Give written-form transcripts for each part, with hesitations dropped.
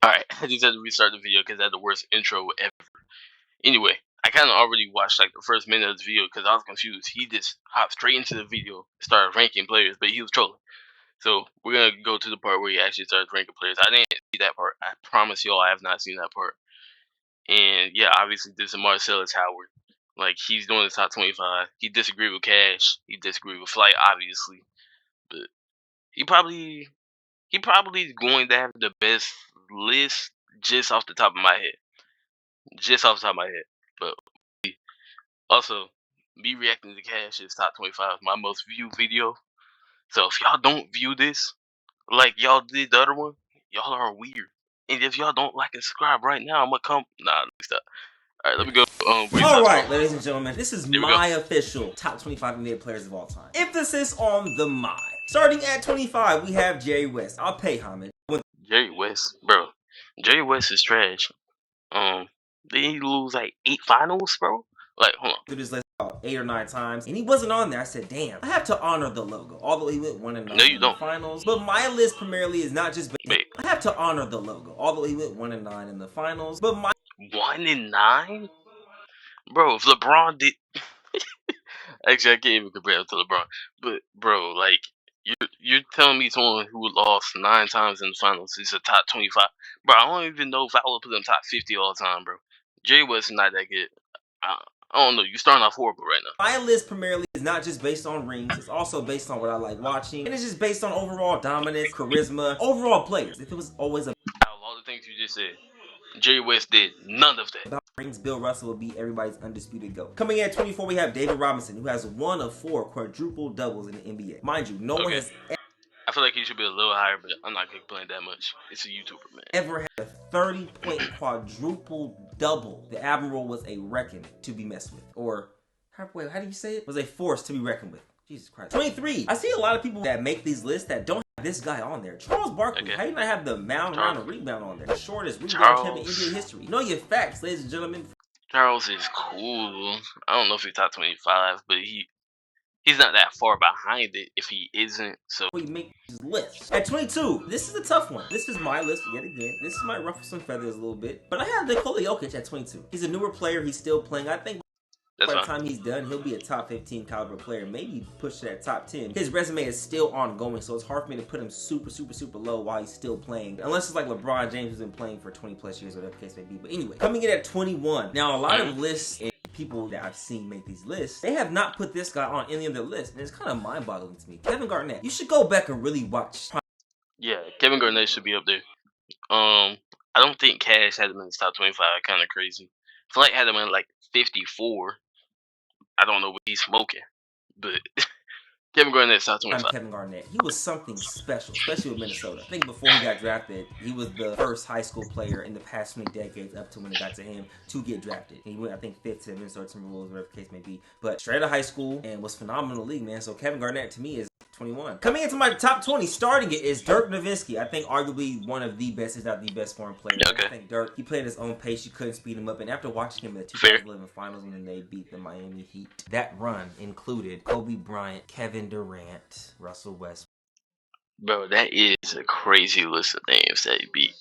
Alright, I just had to restart the video because I had the worst intro ever. Anyway, I kind of already watched like the first minute of the video because I was confused. He just hopped straight into the video, started ranking players, but he was trolling. So we're gonna go to the part where he actually started ranking players. I didn't see that part. I promise y'all, I have not seen that part. And yeah, obviously this is Marcellus Howard. Like he's doing the top 25. He disagreed with Cash. He disagreed with Flight, obviously, but he probably is going to have the best list just off the top of my head. Just off the top of my head. But also, me reacting to Cash's top 25 is my most viewed video. So if y'all don't view this like y'all did the other one, y'all are weird. And if y'all don't like and subscribe right now, I'm gonna come. Nah, let me stop. All right, let me go. All right, ladies and gentlemen, this is There we go. my official top 25 NBA players of all time. Emphasis on the my. Starting at 25, we have Jerry West. I'll pay homage. Jerry West, bro. Jerry West is trash. Did he lose like 8 finals, bro? Like, hold on. Through this list about 8 or 9 times, and he wasn't on there. I said, damn, I have to honor the logo. Although he went 1 and 9 No, you in the don't. finals, but my list primarily is not just. Wait, I have to honor the logo. Although he went 1 and 9 in the finals, but my 1 and 9, bro. If LeBron did, actually, I can't even compare him to LeBron. But bro, like you're telling me someone who lost 9 times in the finals is a top 25, bro? I don't even know if I would put him top 50 all the time, bro. Jerry West is not that good. I, I don't know. You're starting off horrible right now. My list primarily is not just based on rings, it's also based on what I like watching, and it's just based on overall dominance, charisma, overall players. If it was always Out of all the things you just said, Jerry West did none of that. about rings, Bill Russell will be everybody's undisputed GOAT. Coming in at 24, we have David Robinson, who has 1 of 4 quadruple doubles in the NBA. Mind you, no one has I feel like he should be a little higher, but I'm not gonna complain that much. It's a YouTuber, man. ever had a 30-point quadruple double. The Admiral was a reckoning to be messed with. Or, how do you say it? Was a force to be reckoned with. Jesus Christ. 23. I see a lot of people that make these lists that don't have this guy on there. Charles Barkley. Okay. How you not have the mound, round, and rebound on there? The shortest rebound Charles. champion in NBA history. Know your facts, ladies and gentlemen. Charles is cool. I don't know if he's top 25, but he's not that far behind it if he isn't. So We make this list. At 22, this is a tough one. This is my list yet again. This might ruffle some feathers a little bit. But I have Nikola Jokic at 22. He's a newer player. He's still playing. I think that's by the fine. time he's done, he'll be a top 15 caliber player. Maybe push to that top 10. His resume is still ongoing, so it's hard for me to put him super low while he's still playing. Unless it's like LeBron James, who's been playing for 20 plus years, whatever the case may be. But anyway, coming in at 21. Now, a lot of lists and people that I've seen make these lists, they have not put this guy on any of their lists, and it's kind of mind-boggling to me. Kevin Garnett. You should go back and really watch. Yeah, Kevin Garnett should be up there. I don't think Cash had him in his top 25. Kind of crazy. Flight had him in like 54. I don't know what he's smoking, but Kevin Garnett's top 25. Kevin Garnett. He was something special, especially with Minnesota. I think before he got drafted, he was the first high school player in the past 20 decades up to when it got to him to get drafted. He went, I think, 5th to Minnesota Timberwolves, whatever the case may be. But straight out of high school and was phenomenal in the league, man. So Kevin Garnett, to me, is 21. Coming into my top 20, starting it, is Dirk Nowitzki. I think arguably one of the best, if not the best foreign player. Okay. I think Dirk, he played at his own pace. You couldn't speed him up. And after watching him in the 2011 finals when they beat the Miami Heat, that run included Kobe Bryant, Kevin Durant, Russell Westbrook. Bro, that is a crazy list of names that he beat.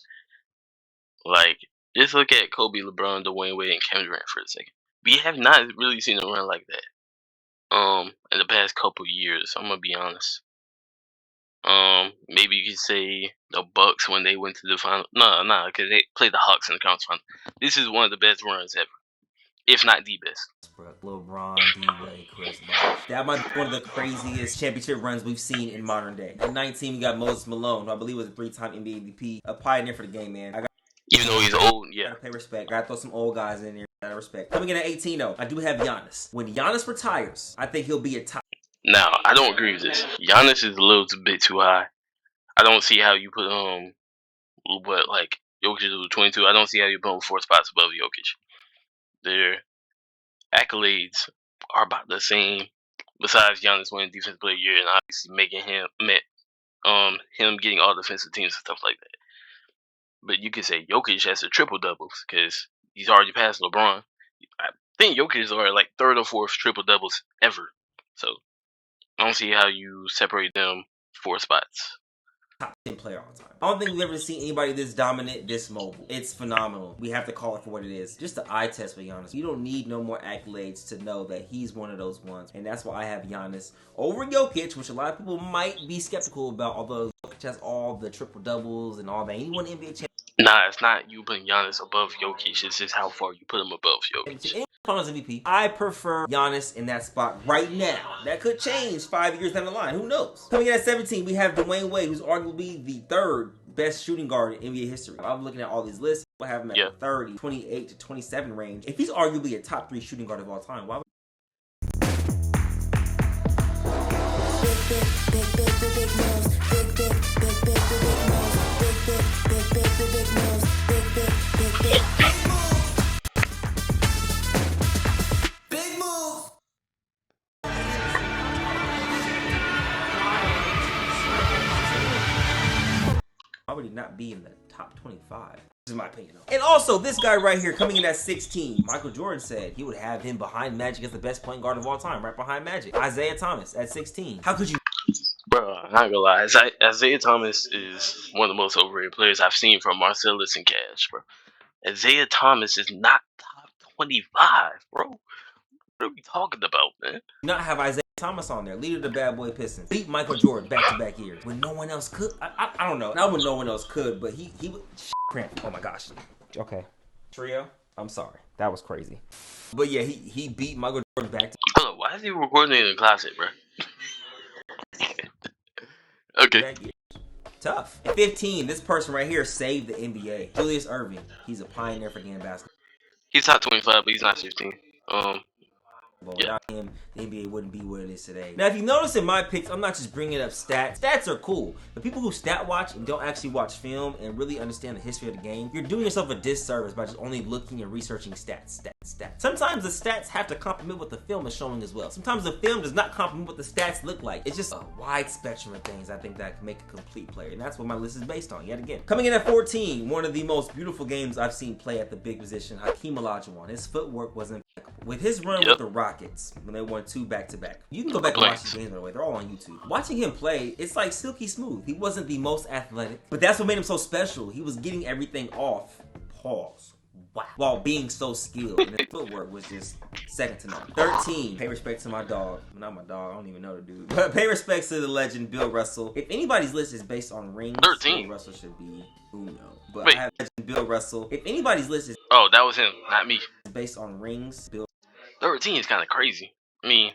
Like, just look at Kobe, LeBron, Dwayne Wade, and Kevin Durant for a second. We have not really seen a run like that. In the past couple years, I'm gonna be honest. Maybe you could say the Bucks when they went to the final. No, because they played the Hawks in the conference final. This is one of the best runs ever, if not the best. LeBron, D-Wade, Chris Bosh. That might be one of the craziest championship runs we've seen in modern day. In 19, we got Moses Malone, who I believe was a 3-time NBA MVP, a pioneer for the game, man. Even though he's old, yeah. Gotta pay respect. Gotta throw some old guys in there. Gotta respect. Coming in at 18, though, I do have Giannis. When Giannis retires, I think he'll be a top. Now, I don't agree with this. Giannis is a little bit too high. I don't see how you put like Jokic is 22. I don't see how you put him 4 spots above Jokic. Their accolades are about the same. Besides Giannis winning Defensive Player of the Year and obviously making him getting all defensive teams and stuff like that. But you could say Jokic has a triple doubles because he's already passed LeBron. I think Jokic is already like 3rd or 4th triple doubles ever. So I don't see how you separate them 4 spots. top 10 player all time. I don't think we've ever seen anybody this dominant, this mobile. It's phenomenal. We have to call it for what it is. Just the eye test for Giannis. You don't need no more accolades to know that he's one of those ones. And that's why I have Giannis over Jokic, which a lot of people might be skeptical about, although Jokic has all the triple doubles and all that. He won NBA championship. Nah, it's not you putting Giannis above Jokic. It's just how far you put him above Jokic. Finals MVP. I prefer Giannis in that spot right now. That could change 5 years down the line. Who knows? Coming in at 17, we have Dwayne Wade, who's arguably the third best shooting guard in NBA history. I'm looking at all these lists. I have him at the 30, 28 to 27 range. If he's arguably a top 3 shooting guard of all time, why would he not be in the top 25? This is my opinion. And also, this guy right here coming in at 16, Michael Jordan said he would have him behind Magic as the best point guard of all time, right behind Magic. Isaiah Thomas at 16. How could you? Bro, I'm not gonna lie. Isaiah Thomas is one of the most overrated players I've seen from Marcellus and Cash, bro. Isaiah Thomas is not top 25, bro. What are we talking about, man? Not have Isaiah Thomas on there, leader of the Bad Boy Pistons, beat Michael Jordan back-to-back years when no one else could. I don't know. Not when no one else could, but he would. Cramp. Oh my gosh. Okay. Trio. I'm sorry. That was crazy. But yeah, he beat Michael Jordan back to. Hold on, why is he recording it in the closet, bro? Okay. Back years. Tough. At 15, this person right here saved the NBA. Julius Erving. He's a pioneer for game basketball. He's top 25, but he's not 15. Without him, the NBA wouldn't be what it is today. Now, if you notice in my picks, I'm not just bringing up stats. Stats are cool, but people who stat watch and don't actually watch film and really understand the history of the game, you're doing yourself a disservice by just only looking and researching stats. Sometimes the stats have to complement what the film is showing as well. Sometimes the film does not complement what the stats look like. It's just a wide spectrum of things I think that can make a complete player, and that's what my list is based on, yet again. Coming in at 14, one of the most beautiful games I've seen play at the big position, Hakeem Olajuwon. His footwork was impeccable. With his run with the Rockets, when they won 2 back-to-back. You can go back and watch these games, by the way. They're all on YouTube. Watching him play, it's like silky smooth. He wasn't the most athletic, but that's what made him so special. He was getting everything off. Pause. Wow. While being so skilled, and his footwork was just second to none. 13. Pay respect to my dog. Not my dog. I don't even know the dude. But pay respect to the legend, Bill Russell. If anybody's list is based on rings, 13. Bill Russell should be Uno. But Wait. I have legend Bill Russell. If anybody's list is that was him, not me. Based on rings, Bill 13 is kind of crazy. I mean,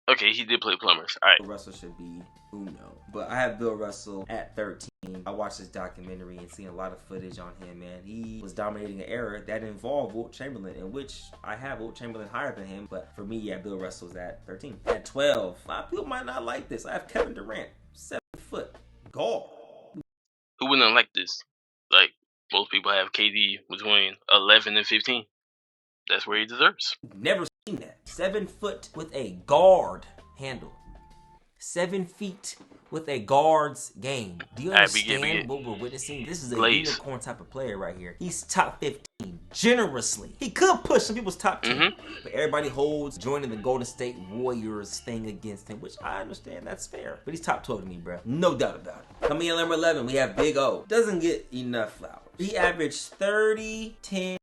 okay, he did play plumbers. All right. Russell should be Uno. But I have Bill Russell at 13. I watched this documentary and seen a lot of footage on him, man. He was dominating an era that involved Wilt Chamberlain, in which I have Wilt Chamberlain higher than him. But for me, yeah, Bill Russell's at 13. At 12, a lot of people might not like this. I have Kevin Durant, 7 foot, guard. Who wouldn't like this? Like, most people have KD between 11 and 15. That's where he deserves. Never seen that. 7 foot with a guard handle. 7 feet with a guard's game. Do you understand what we're witnessing? This is a unicorn type of player right here. He's top 15 generously. He could push some people's top 10, but everybody holds joining the Golden State Warriors thing against him, which I understand, that's fair. But he's top 12 to me, bro. No doubt about it. Coming in at number 11, we have Big O. Doesn't get enough flowers. He averaged 30, 10.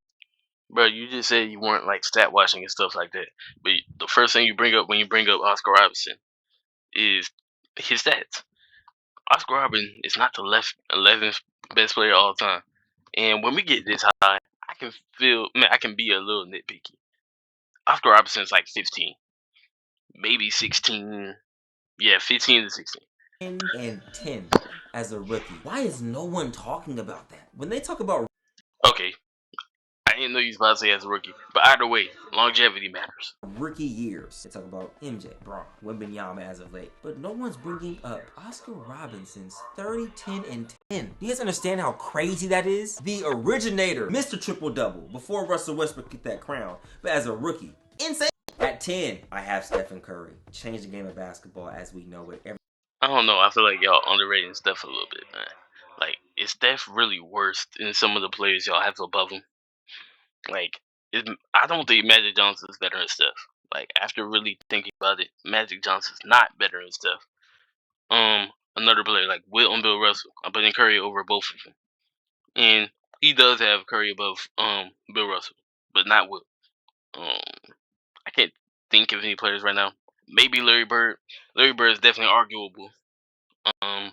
Bro, you just said you weren't like stat watching and stuff like that. But the first thing you bring up when you bring up Oscar Robertson is his stats. Oscar Robertson is not the 11th best player of all time. And when we get this high, I can be a little nitpicky. Oscar Robertson's like 15. Maybe 16. Yeah, 15 to 16. And 10 as a rookie. Why is no one talking about that? When they talk about... Okay. I didn't know you was about to say as a rookie. But either way, longevity matters. Rookie years. They talk about MJ, Braun, Wembanyama as of late. But no one's bringing up Oscar Robinson's 30, 10, and 10. Do you guys understand how crazy that is? The originator, Mr. Triple-Double, before Russell Westbrook get that crown. But as a rookie, insane. At 10, I have Stephen Curry. Changed the game of basketball as we know it. I don't know. I feel like y'all underrating Steph a little bit, man. Like, is Steph really worse than some of the players y'all have above him? Like, I don't think Magic Johnson's better than Steph. Like, after really thinking about it, Magic Johnson's not better than Steph. another player like Wilt and Bill Russell. I'm putting Curry over both of them, and he does have Curry above Bill Russell, but not Wilt. I can't think of any players right now. Maybe Larry Bird. Larry Bird is definitely arguable. Um,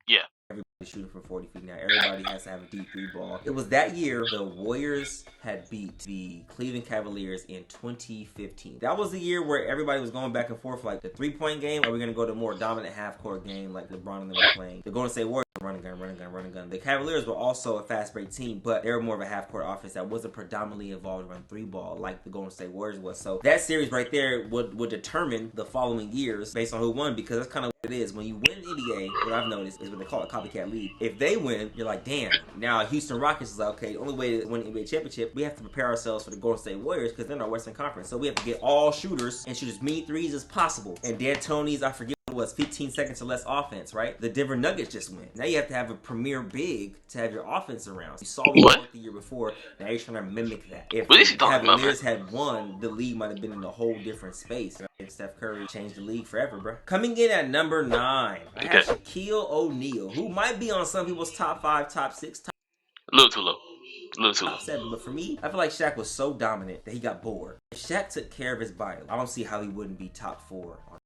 yeah. Everybody shooting from 40 feet now. Everybody has to have a deep three ball. It was that year the Warriors had beat the Cleveland Cavaliers in 2015. That was the year where everybody was going back and forth like the 3-point game. Are we going to go to a more dominant half-court game like LeBron and them were playing? The Golden State Warriors run and gun, run and gun, run and gun. The Cavaliers were also a fast break team, but they were more of a half-court offense that wasn't predominantly involved around three ball like the Golden State Warriors was. So that series right there would determine the following years based on who won, because that's kind of what it is. When you win the NBA, what I've noticed is what they call a copycat league. If they win, you're like, damn. Now Houston Rockets is like, okay, the only way to win the NBA championship, we have to prepare ourselves for the Golden State Warriors because they're in our Western Conference. So we have to get all shooters and shoot as many threes as possible. And D'Antoni's, I forget what it was, 15 seconds or less offense, right? The Denver Nuggets just win. Now you have to have a premier big to have your offense around. You saw what worked the year before. Now you're trying to mimic that. If What is the he talking about, man? Cavaliers had won, the league might have been in a whole different space. And Steph Curry changed the league forever, bro. Coming in at number 9, I have Shaquille O'Neal, who might be on some people's top 5, top 6, A little too low. A little too low. top 7. But for me, I feel like Shaq was so dominant that he got bored. If Shaq took care of his body, I don't see how he wouldn't be top 4 on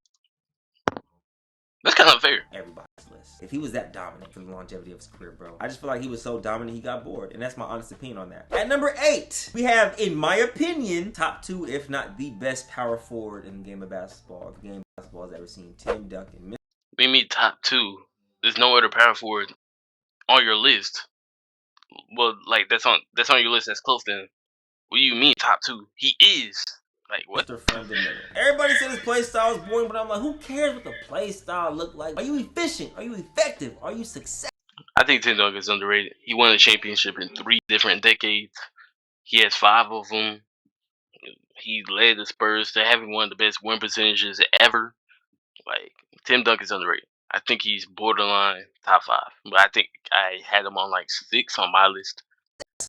That's kind of fair. everybody's list. If he was that dominant for the longevity of his career, bro. I just feel like he was so dominant he got bored. And that's my honest opinion on that. At number 8, we have, in my opinion, top 2, if not the best power forward in the game of basketball. The game of basketball has ever seen. Tim Duncan. Maybe top 2. There's no other power forward on your list. Well, like that's on your list that's close to him. What do you mean top 2? He is. Like what? From the middle. Everybody said his play style is boring, but I'm like, who cares what the play style look like? Are you efficient? Are you effective? Are you successful? I think Tim Duncan is underrated. He won a championship in 3 different decades. He has 5 of them. He led the Spurs to having one of the best win percentages ever. Like Tim Duncan's underrated. I think he's borderline top 5, but I think I had him on like 6 on my list.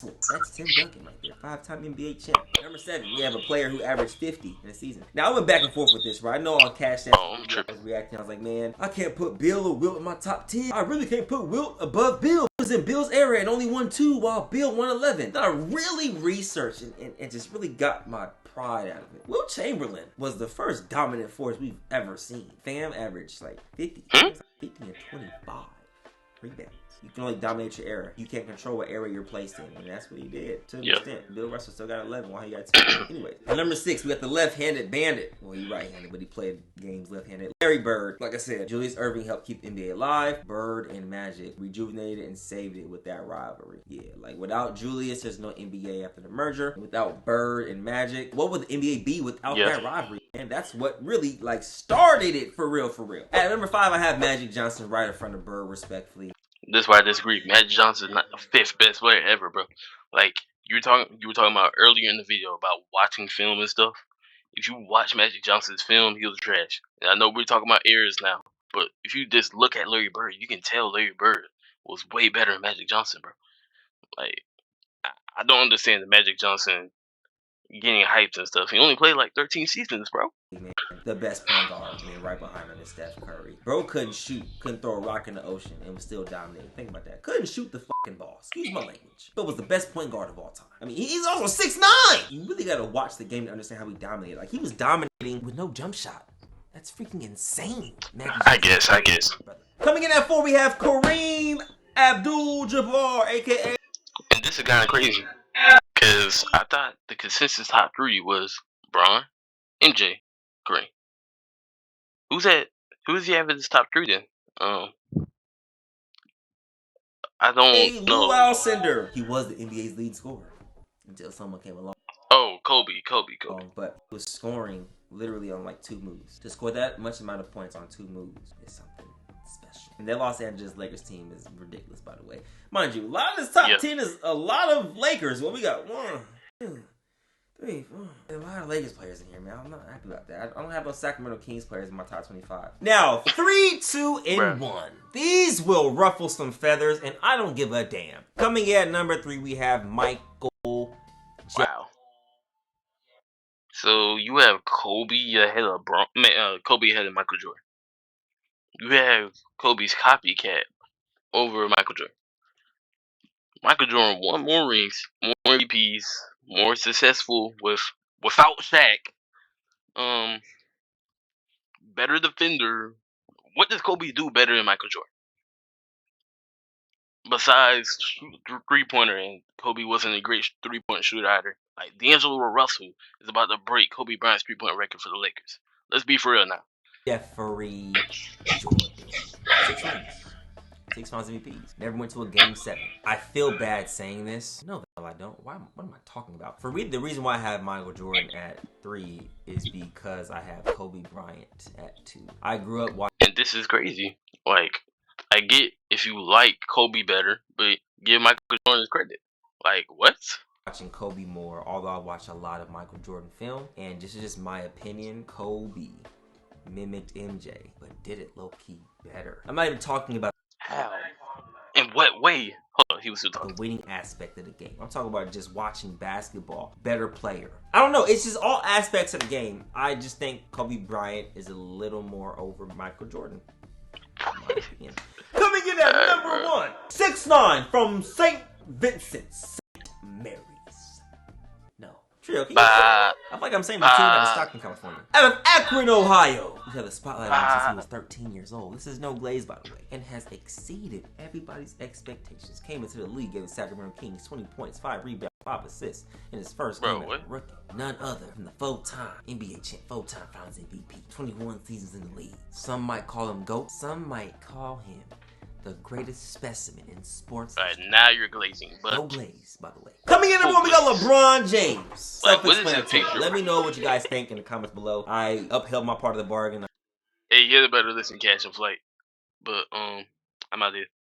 That's Tim Duncan right there, 5-time NBA champ. Number 7, we have a player who averaged 50 in a season. Now I went back and forth with this, right? I know on Cash App I was reacting. I was like, man, I can't put Bill or Wilt in my top 10. I really can't put Wilt above Bill. He was in Bill's era and only won 2 while Bill won 11. Then I really researched and just really got my pride out of it. Wilt Chamberlain was the first dominant force we've ever seen. Fam averaged like 50, 50 and 25 rebounds. You can only dominate your era. You can't control what era you're placed in. And that's what he did to an extent. Bill Russell still got 11 while he got 2. Anyway, at number 6, we got the left-handed bandit. Well, he's right-handed, but he played games left-handed. Larry Bird. Like I said, Julius Erving helped keep the NBA alive. Bird and Magic rejuvenated and saved it with that rivalry. Yeah, like without Julius, there's no NBA after the merger. Without Bird and Magic, what would the NBA be without that rivalry? And that's what really like started it for real, for real. At number 5, I have Magic Johnson right in front of Bird, respectfully. That's why I disagree. Magic Johnson is not the 5th best player ever, bro. Like you were talking about earlier in the video about watching film and stuff. If you watch Magic Johnson's film, he was trash. And I know we're talking about eras now, but if you just look at Larry Bird, you can tell Larry Bird was way better than Magic Johnson, bro. Like I don't understand the Magic Johnson getting hyped and stuff. He only played like 13 seasons, bro. Man, the best point guard, man, right behind him is Steph Curry. Bro couldn't shoot, couldn't throw a rock in the ocean, and was still dominating. Think about that. Couldn't shoot the fucking ball. Excuse my language. But was the best point guard of all time. I mean, he's also 6'9". You really gotta watch the game to understand how he dominated. Like, he was dominating with no jump shot. That's freaking insane. I guess. Coming in at 4, we have Kareem Abdul-Jabbar, a.k.a. And this is kind of crazy. Because I thought the consensus top 3 was Bron, MJ, Kareem. Who's he having this top 3 then? I don't know. Lou Alcindor. He was the NBA's lead scorer until someone came along. Oh, Kobe. But he was scoring literally on like 2 moves. To score that much amount of points on 2 moves is something special. And that Los Angeles Lakers team is ridiculous, by the way. Mind you, a lot of this top 10 is a lot of Lakers. Well, we got 1, 2, 3, 4. There's a lot of Lakers players in here, man. I'm not happy about that. I don't have no Sacramento Kings players in my top 25. Now, 3, 2, and 1. These will ruffle some feathers, and I don't give a damn. Coming in at number 3, we have Michael. Wow. So you have Kobe ahead of Kobe ahead of Michael Jordan. you have Kobe's copycat over Michael Jordan. Michael Jordan won more rings, more MVPs, more successful without Shaq. Better defender. What does Kobe do better than Michael Jordan? Besides 3-pointer, and Kobe wasn't a great 3-point shooter either. Like D'Angelo Russell is about to break Kobe Bryant's 3-point record for the Lakers. Let's be for real now. Jeffrey Jordan. 6 rings. 6 Finals MVPs. Never went to a Game 7. I feel bad saying this. No, I don't. What am I talking about? For me, the reason why I have Michael Jordan at 3 is because I have Kobe Bryant at 2. I grew up watching. And this is crazy. Like, I get if you like Kobe better, but give Michael Jordan his credit. Like, what? Watching Kobe more, although I watch a lot of Michael Jordan film, and this is just my opinion. Kobe mimicked MJ, but did it low-key better. I'm not even talking about how. In what way? Hold on, he was still talking. The winning aspect of the game. I'm talking about just watching basketball. Better player. I don't know. It's just all aspects of the game. I just think Kobe Bryant is a little more over Michael Jordan. Coming in at number 1, 6'9" from St. Vincent, St. Mary's. No. Trio, can you I feel like I'm saying the team out of Stockton, California. Out of Akron, Ohio. He's had the spotlight on him since he was 13 years old. This is no glaze, by the way. And has exceeded everybody's expectations. Came into the league, gave the Sacramento Kings 20 points, 5 rebounds, 5 assists in his first game as a rookie. None other than the 4-time NBA champ, 4-time Finals MVP, 21 seasons in the league. Some might call him GOAT. Some might call him the greatest specimen in sports. Alright, now you're glazing, but no glaze, by the way. Coming in at 1, we got LeBron James. Self-explanatory. Let me know what you guys think in the comments below. I upheld my part of the bargain. Hey, you're the better listen, Cash and Flight. But I'm out here.